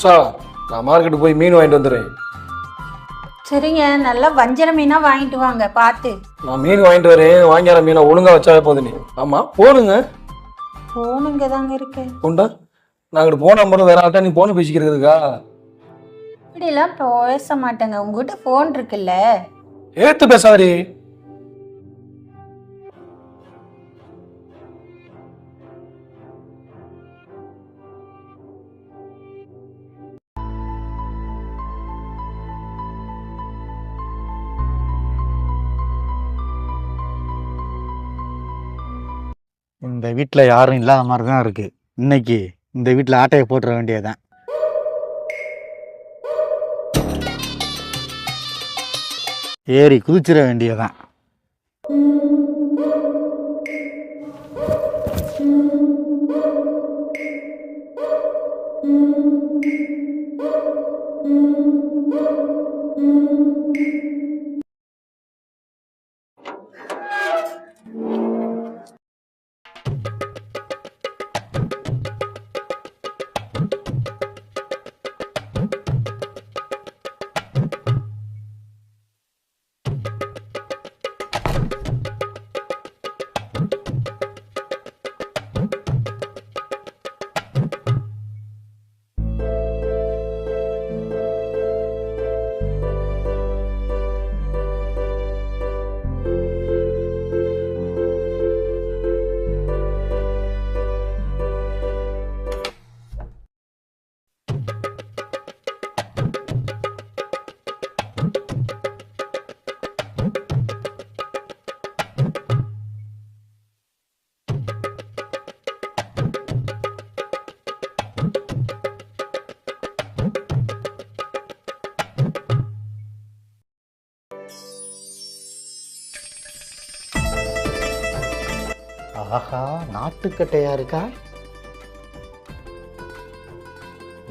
உஷா, நான் மார்க்கெட்டு போய் மீன் வாங்கிட்டு வந்துடுறேன். சரிங்க, நல்லா வஞ்சர மீனா வாங்கிட்டு வாங்க பார்த்து. நான் மீன் வாங்கிட்டு வரேன். வாங்கிற மீனை ஒழுங்கா வச்சாவே போதும். நீ ஆமா போனுங்க. போன் இங்கே தாங்க இருக்கு. உண்டா? நான் அங்கிட்டு போன நம்பர் வேற ஆள்கிட்ட நீ போன பேசிக்கிறதுக்கா? இப்படிலாம் பேச மாட்டேங்க. உங்ககிட்ட ஃபோன் இருக்குல்ல. ஏத்து பேசாதே. இந்த வீட்டில் யாரும் இல்லாத மாதிரி தான் இருக்கு. இன்னைக்கு இந்த வீட்டில் ஆட்டையை போட்டுற வேண்டியதுதான். ஏறி குதிச்சிட வேண்டியதுதான். ஆஹா, நாட்டுக்கட்டையா இருக்கா?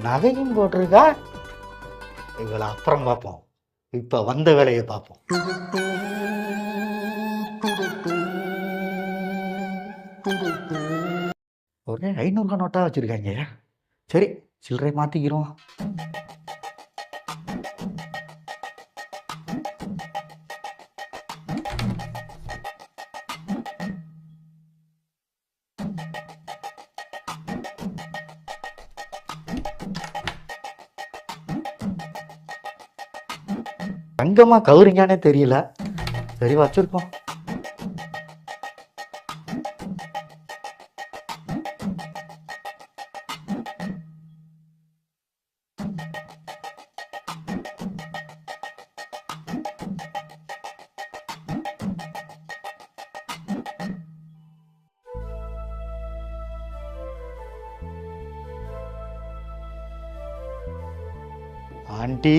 நகையும் போட்டிருக்கா? இவளை அப்புறம் பார்ப்போம். இப்ப வந்த வேலையை பார்ப்போம். ஒரே 500 நோட்டா வச்சிருக்காங்க. சரி, சில்லறை மாத்திக்கிறோம். தங்கமா கவுரிங்கானே தெரியல. சரி, வச்சிருக்கோம். ஆண்டி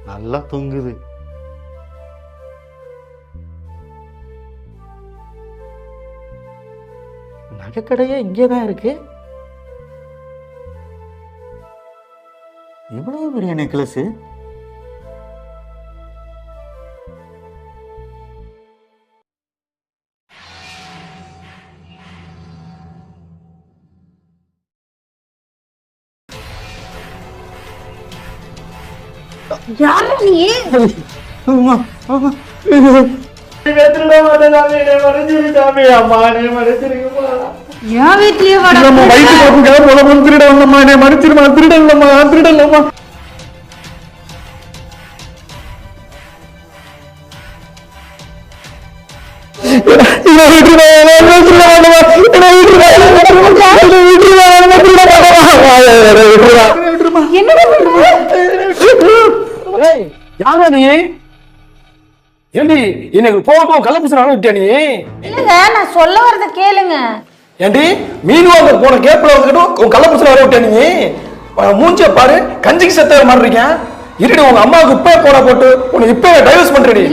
நல்லா தூங்குது. நகைக்கடையே இங்கேதான் இருக்கு. இவ்வளவு பெரிய நெக்லஸ். யாரு நீ? என் வீட்லயே யாரா நீ? ஏண்டி எனக்கு போக கள்ளப்பூசணி விட்டியா நீ? இல்லங்க, நான் சொல்ல வரத கேளுங்க. ஏண்டி மீன் வாங்க போன கேப்ல வந்துட்டு உன் கள்ளப்பூசணி வர விட்டியா நீ? மூஞ்சிய பாரு, கஞ்சிக்கு செத்த மாதிரி இருக்கேன். இருடி, உங்க அம்மாவுக்கு இப்ப போன போட்டு உனக்கு இப்ப டைவர்ஸ் பண்றடி.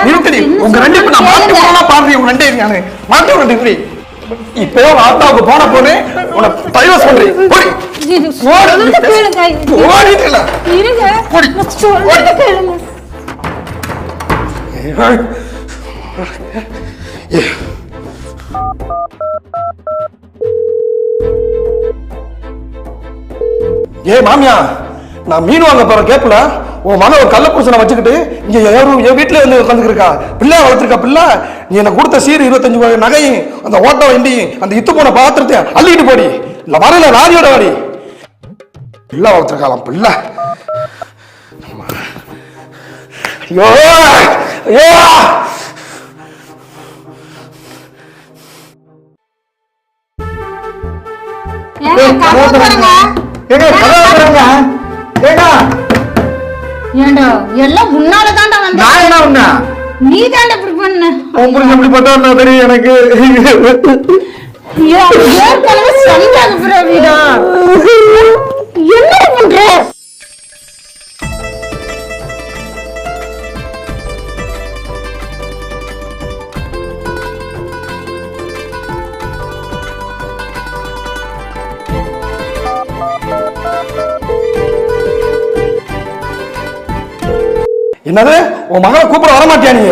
நிறுத்தடி. உங்க ரெண்டு பேரும் நான் மாட்டி போனா பாருங்க. உங்க ரெண்டே இருக்கானே மாட்டி விட்டுடி. இப்போ ஆத்தாவுக்கு போன போனே உன டைவர்ஸ் பண்றேன். போடி. ஓடிட்டல. இருங்க. சொல்லுங்க கேளுங்க. ஏய் மாமியா, நான் மீன் வாங்க போற கேப்ல உன் மகன் ஒரு கள்ள புருஷனை வச்சுக்கிட்டு இங்க என் வீட்டுல வந்து உட்காந்துருக்கா. பிள்ளை வளர்த்துருக்கா. பிள்ளை நீ எனக்கு கொடுத்த சீர் 25 நகையும் அந்த ஓட்ட வண்டியும் அந்த இத்து போன பாத்திரத்தை அள்ளிட்டு போடி. இல்ல வரல லாரியோட வாடி. பிள்ளை வளர்த்துருக்காளாம் பிள்ளை. ஐயோ ஐயோ ஏண்டா எல்லாம் முன்னாலதான்டா வந்த. நான் என்ன உன்ன நீ தாண்டா இப்படி பண்ண. உங்களுக்கு எப்படி பார்த்தா தெரியும் எனக்கு. ஏற்கனவே சரியாக பிரவீடா என்ன பண்ற? என்னது உன் மகளை கூப்பிட வரமாட்டியா நீ?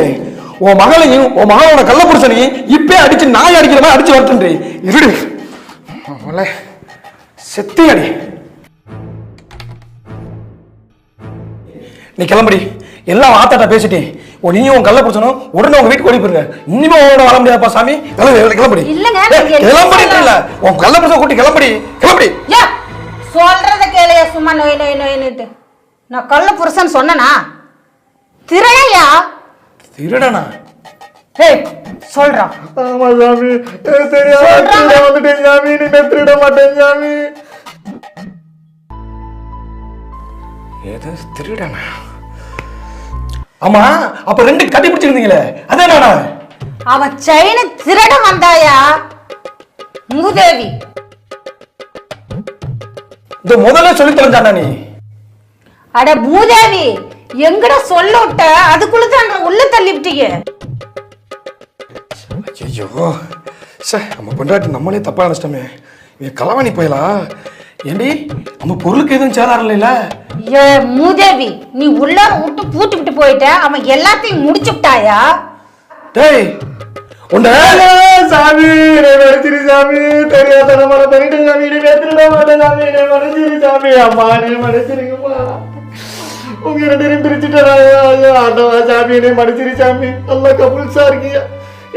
உன் மகளையும் உன் மகளோட கள்ள புருஷனையும் இப்பே அடிச்சு நாய் அடிக்கிற மாதிரி அடிச்சு வரட்டுன்றி. இருடு செத்தி அடி. நீ கிளம்படி. எல்லாம் ஆத்தாட்ட பேசிட்டேன். நீயும் உன் கள்ள புருஷனும் உடனே உங்க வீட்டுக்கு ஓடி போயிருங்க. இனிமே உங்களோட வர முடியாதுப்பா சாமி. கிளம்படி. கிளம்படி இல்ல உன் கள்ள புருஷன் கூட்டி கிளம்படி. கிளம்படி. சொல்றத கேளையா சும்மா நோய் நோய் நோயின்னுட்டு. நான் கள்ள புருஷன் சொன்னனா? திருடையா? திருடனா? ஏய் சொல்றான். ஆமா சாமி, தெரியாம வந்துட்டேன் சாமி. நீ திருட மாட்டேன் சாமி. ஏதோ திருடனா? ஆமா, அப்ப 2 கட்டி பிடிச்சிருந்தீங்களே அதானா? அவன் செயினை திருட வந்தாயா மூதேவி? இந்த முதல்ல சொல்லி தொலைஞ்சானா நீ? அட மூதேவி, எங்கட சொல்ல விட்ட அதுக்குள்ளதான் உள்ள தள்ளிவிட்டீங்க. ஐயோ சார், நம்ம பொண்டாட்டி நம்மளே தப்பா நினைச்சிட்டோமே. இவன் களவாணி போயலா? ஏண்டி நம்ம பொருளுக்கு எதுவும் சேராருல? ஏ மூதேவி, நீ உள்ள விட்டு பூட்டுக்கிட்டு போயிட்ட. அவன் எல்லாத்தையும் முடிச்சுட்டாயா? டேய் உண்ட சாமி மறைச்சிரு சாமி. தெரியாத பண்ணிட்டு சாமி. நீ திருட மாட்டேன் சாமி. மறைச்சிரு சாமி. அம்மா நீ மறைச்சிருங்கம்மா. உங்க 2 பேரும் பிரிச்சுட்டா ஆண்டவா சாமி. என்னை மறைச்சிரு சாமி. நல்லா கபுல்ஸா இருக்கியா?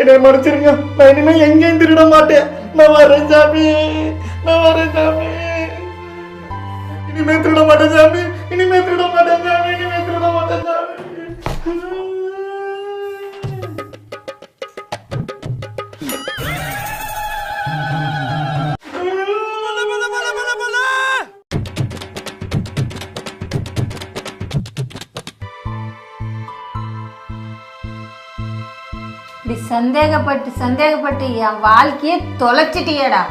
என்னை மறைச்சிருங்க. நான் இனிமே எங்கேயும் திருட மாட்டேன். நான் வரேன் சாமி. நான் வரேன் சாமி. இனிமே திருட மாட்டேன் சாமி. இனிமே திருட மாட்டேன் சாமி. இனிமே திருட மாட்டேன் சாமி. இப்படி சந்தேகப்பட்டு சந்தேகப்பட்டு என் வாழ்க்கையே தொலைச்சிட்டியடா.